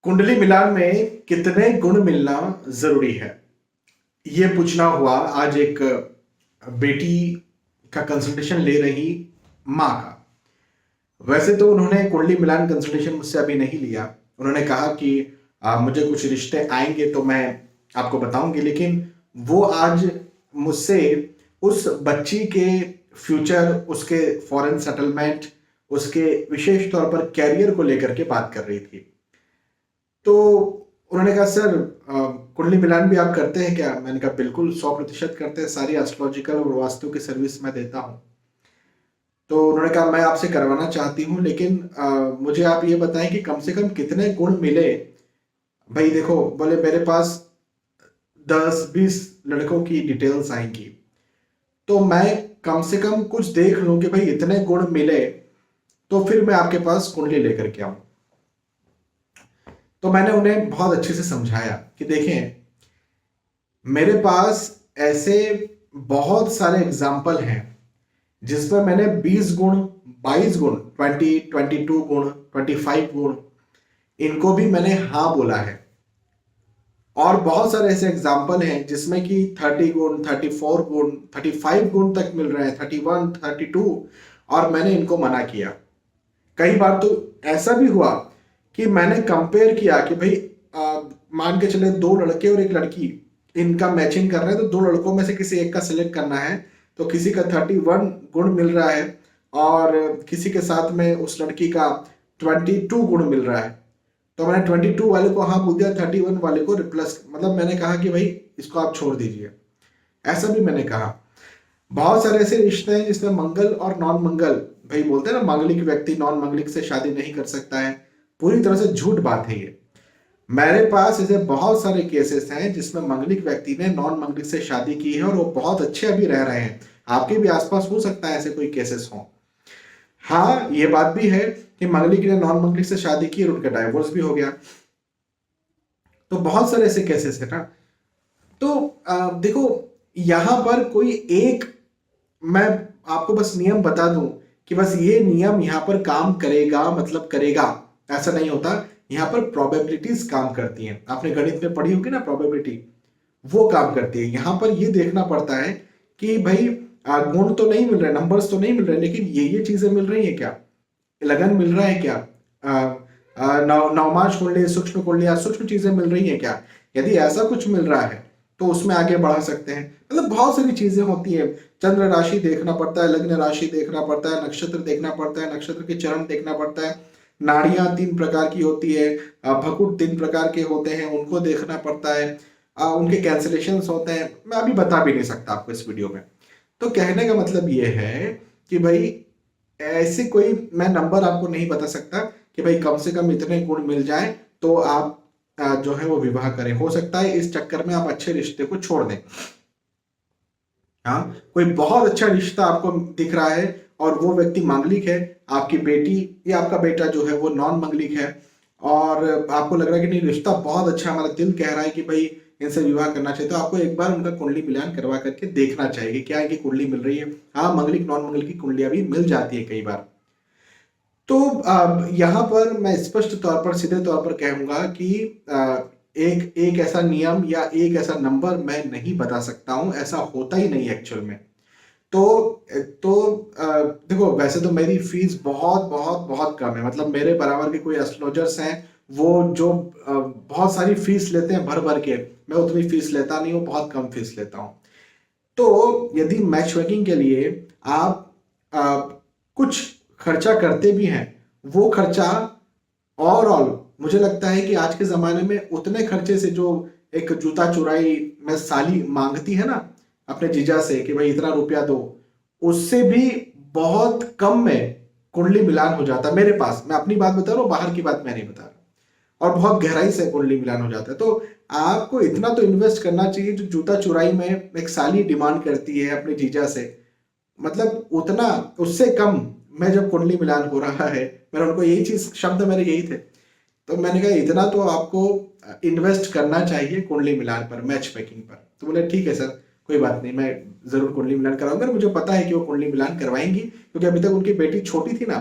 कुंडली मिलान में कितने गुण मिलना जरूरी है, ये पूछना हुआ आज एक बेटी का कंसल्टेशन ले रही माँ का। वैसे तो उन्होंने कुंडली मिलान कंसल्टेशन मुझसे अभी नहीं लिया। उन्होंने कहा कि मुझे कुछ रिश्ते आएंगे तो मैं आपको बताऊंगी, लेकिन वो आज मुझसे उस बच्ची के फ्यूचर, उसके फॉरेन सेटलमेंट, उसके विशेष तौर पर कैरियर को लेकर के बात कर रही थी। तो उन्होंने कहा, सर कुंडली मिलान भी आप करते हैं क्या? मैंने कहा बिल्कुल, 100% करते हैं। सारी एस्ट्रोलॉजिकल और वास्तु की सर्विस मैं देता हूँ। तो उन्होंने कहा मैं आपसे करवाना चाहती हूँ, लेकिन मुझे आप ये बताएं कि कम से कम कितने गुण मिले। भाई देखो, बोले मेरे पास 10-20 लड़कों की डिटेल्स आएंगी, तो मैं कम से कम कुछ देख लूं कि भाई इतने गुण मिले तो फिर मैं आपके पास कुंडली लेकर के आऊं। तो मैंने उन्हें बहुत अच्छे से समझाया कि देखें, मेरे पास ऐसे बहुत सारे एग्जाम्पल हैं जिसमें मैंने 20 गुण, 22 गुण, 22 गुण, 25 गुण, इनको भी मैंने हाँ बोला है। और बहुत सारे ऐसे एग्जाम्पल हैं जिसमें कि 30 गुण, 34 गुण, 35 गुण तक मिल रहे हैं, 31, 32, और मैंने इनको मना किया। कई बार तो ऐसा भी हुआ कि मैंने कंपेयर किया कि भाई मान के चले 2 लड़के और 1 लड़की, इनका मैचिंग कर रहे हैं, तो 2 लड़कों में से किसी एक का सिलेक्ट करना है। तो किसी का 31 गुण मिल रहा है और किसी के साथ में उस लड़की का 22 गुण मिल रहा है। तो मैंने 22 वाले को हाँ बोल दिया, 31 वाले को रिप्लेस, मतलब मैंने कहा कि भाई इसको आप छोड़ दीजिए। ऐसा भी मैंने कहा। बहुत सारे ऐसे रिश्ते हैं जिसमें मंगल और नॉन मंगल, भाई बोलते हैं ना, मांगलिक व्यक्ति नॉन मांगलिक से शादी नहीं कर सकता है। पूरी तरह से झूठ बात है ये। मेरे पास ऐसे बहुत सारे केसेस हैं जिसमें मांगलिक व्यक्ति ने नॉन मांगलिक से शादी की है और वो बहुत अच्छे अभी रह रहे हैं। आपके भी आसपास हो सकता है ऐसे कोई केसेस हो। हाँ, ये बात भी है कि मांगलिक ने नॉन मांगलिक से शादी की और उनका डाइवोर्स भी हो गया। तो बहुत सारे ऐसे केसेस है ना। तो देखो, यहां पर कोई एक, मैं आपको बस नियम बता दूं कि बस ये नियम यहां पर काम करेगा मतलब करेगा, ऐसा नहीं होता। यहां पर प्रोबेबिलिटीज काम करती हैं। आपने गणित में पढ़ी होगी ना, प्रोबेबिलिटी, वो काम करती है। यहां पर ये देखना पड़ता है कि भाई गुण तो नहीं मिल रहे, नंबर्स तो नहीं मिल रहे, लेकिन ये चीजें मिल रही है क्या? लगन मिल रहा है क्या? नवमाश कुंडली, सूक्ष्म कुंडली या सूक्ष्म चीजें मिल रही है क्या? यदि ऐसा कुछ मिल रहा है तो उसमें आगे बढ़ा सकते हैं। मतलब बहुत सारी चीजें होती है। चंद्र राशि देखना पड़ता है, लग्न राशि देखना पड़ता है, नक्षत्र देखना पड़ता है, नक्षत्र के चरण देखना पड़ता है। नाड़ियां 3 प्रकार की होती है, भकुट 3 प्रकार के होते हैं, उनको देखना पड़ता है। उनके कैंसिलेशन होते हैं, मैं अभी बता भी नहीं सकता आपको इस वीडियो में। तो कहने का मतलब ये है कि भाई ऐसे कोई मैं नंबर आपको नहीं बता सकता कि भाई कम से कम इतने गुण मिल जाए तो आप जो है वो विवाह करें। हो सकता है इस चक्कर में आप अच्छे रिश्ते को छोड़ दें। हाँ, कोई बहुत अच्छा रिश्ता आपको दिख रहा है और वो व्यक्ति मांगलिक है, आपकी बेटी या आपका बेटा जो है वो नॉन मांगलिक है, और आपको लग रहा है कि नहीं रिश्ता बहुत अच्छा, हमारा दिल कह रहा है कि भाई इनसे विवाह करना चाहिए, तो आपको एक बार उनका कुंडली मिलान करवा करके देखना चाहिए कि क्या इनकी कुंडली मिल रही है। हाँ, मांगलिक नॉन मांगलिक की कुंडलियां भी मिल जाती है कई बार। तो यहाँ पर मैं स्पष्ट तौर पर, सीधे तौर पर कहूंगा कि एक एक ऐसा नियम या एक ऐसा नंबर मैं नहीं बता सकता हूं, ऐसा होता ही नहीं एक्चुअल में। तो तो देखो, वैसे तो मेरी फीस बहुत बहुत बहुत कम है। मतलब मेरे बराबर के कोई एस्ट्रोलॉजर्स हैं वो जो बहुत सारी फीस लेते हैं भर भर के, मैं उतनी फीस लेता नहीं हूँ, बहुत कम फीस लेता हूँ। तो यदि मैच मेकिंग के लिए आप कुछ खर्चा करते भी हैं, वो खर्चा ओवरऑल मुझे लगता है कि आज के जमाने में उतने खर्चे से, जो एक जूता चुराई में साली मांगती है ना अपने जीजा से कि भाई इतना रुपया दो, उससे भी बहुत कम में कुंडली मिलान हो जाता है मेरे पास। मैं अपनी बात बता रहा हूँ, बाहर की बात मैं नहीं बता रहा। और बहुत गहराई से कुंडली मिलान हो जाता है। तो आपको इतना तो इन्वेस्ट करना चाहिए जो जूता चुराई में एक साली डिमांड करती है अपने जीजा से, मतलब उतना, उससे कम में जब कुंडली मिलान हो रहा है। मैंने उनको यही चीज, शब्द मेरे यही थे। तो मैंने कहा इतना तो आपको इन्वेस्ट करना चाहिए कुंडली मिलान पर, मैच मेकिंग पर। तो बोले ठीक है सर, कोई बात नहीं, मैं जरूर कुंडली मिलान कराऊंगा। मुझे पता है कि वो कुंडली मिलान करवाएंगी, क्योंकि अभी तक उनकी बेटी छोटी थी ना,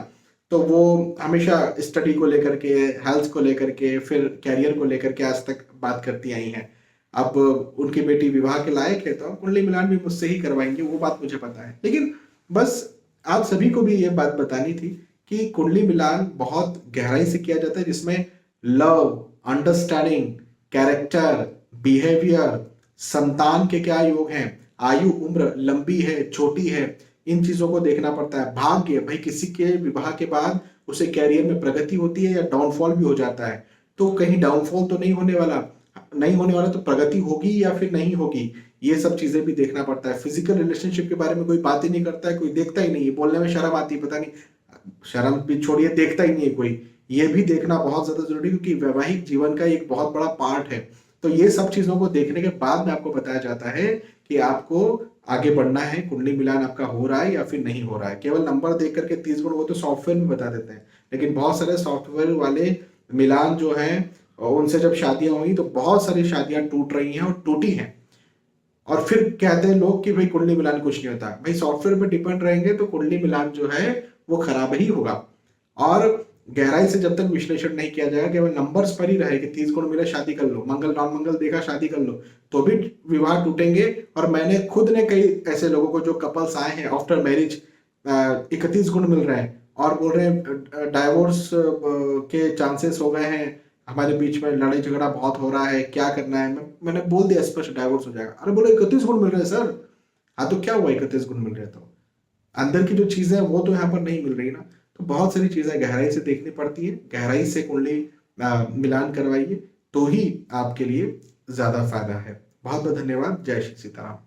तो वो हमेशा स्टडी को लेकर के, हेल्थ को लेकर के, फिर कैरियर को लेकर के आज तक बात करती आई हैं। अब उनकी बेटी विवाह के लायक है तो अब कुंडली मिलान भी मुझसे ही करवाएंगे, वो बात मुझे पता है। लेकिन बस आप सभी को भी ये बात बतानी थी कि कुंडली मिलान बहुत गहराई से किया जाता है, जिसमें लव, अंडरस्टैंडिंग, कैरेक्टर, बिहेवियर, संतान के क्या योग हैं, आयु उम्र लंबी है छोटी है, इन चीजों को देखना पड़ता है। भाग्य, भाई किसी के विवाह के बाद उसे कैरियर में प्रगति होती है या डाउनफॉल भी हो जाता है, तो कहीं डाउनफॉल तो नहीं होने वाला, नहीं होने वाला तो प्रगति होगी या फिर नहीं होगी, ये सब चीजें भी देखना पड़ता है। फिजिकल रिलेशनशिप के बारे में कोई बात ही नहीं करता है, कोई देखता ही नहीं है, बोलने में शर्म आती है, पता नहीं, शर्म भी छोड़िए, देखता ही नहीं है कोई। ये भी देखना बहुत ज्यादा जरूरी है, क्योंकि वैवाहिक जीवन का एक बहुत बड़ा पार्ट है। तो ये सब चीजों को देखने के बाद में आपको बताया जाता है कि आपको आगे बढ़ना है, कुंडली मिलान आपका हो रहा है या फिर नहीं हो रहा है। केवल नंबर देख करके 30 गुण वो तो सॉफ्टवेयर में बता देते हैं, लेकिन बहुत सारे सॉफ्टवेयर वाले मिलान जो हैं, उनसे जब शादियां हुई तो बहुत सारी शादियां टूट रही हैं और टूटी हैं। और फिर कहते हैं लोग कि भाई कुंडली मिलान कुछ नहीं होता। भाई सॉफ्टवेयर पे डिपेंड रहेंगे तो कुंडली मिलान जो है वो खराब ही होगा। और गहराई से जब तक विश्लेषण नहीं किया जाएगा, केवल नंबर्स पर ही रहे कि 30 गुण मिले शादी कर लो, मंगल नॉन मंगल देखा शादी कर लो, तो भी विवाह टूटेंगे। और मैंने खुद ने कई ऐसे लोगों को, जो कपल्स आए हैं आफ्टर मैरिज 31 गुण मिल रहे हैं और बोल रहे हैं डाइवोर्स के चांसेस हो गए हैं, हमारे बीच में लड़ाई झगड़ा बहुत हो रहा है, क्या करना है। मैंने बोल दिया स्पष्ट, डाइवोर्स हो जाएगा। अरे बोले 31 गुण मिल रहे हैं सर। हाँ तो क्या हुआ 31 गुण मिल रहे हैं, तो अंदर की जो चीजें हैं वो तो यहाँ पर नहीं मिल रही ना। तो बहुत सारी चीजें गहराई से देखनी पड़ती है, गहराई से कुंडली मिलान करवाइए, तो ही आपके लिए ज्यादा फायदा है। बहुत बहुत धन्यवाद। जय श्री सीताराम।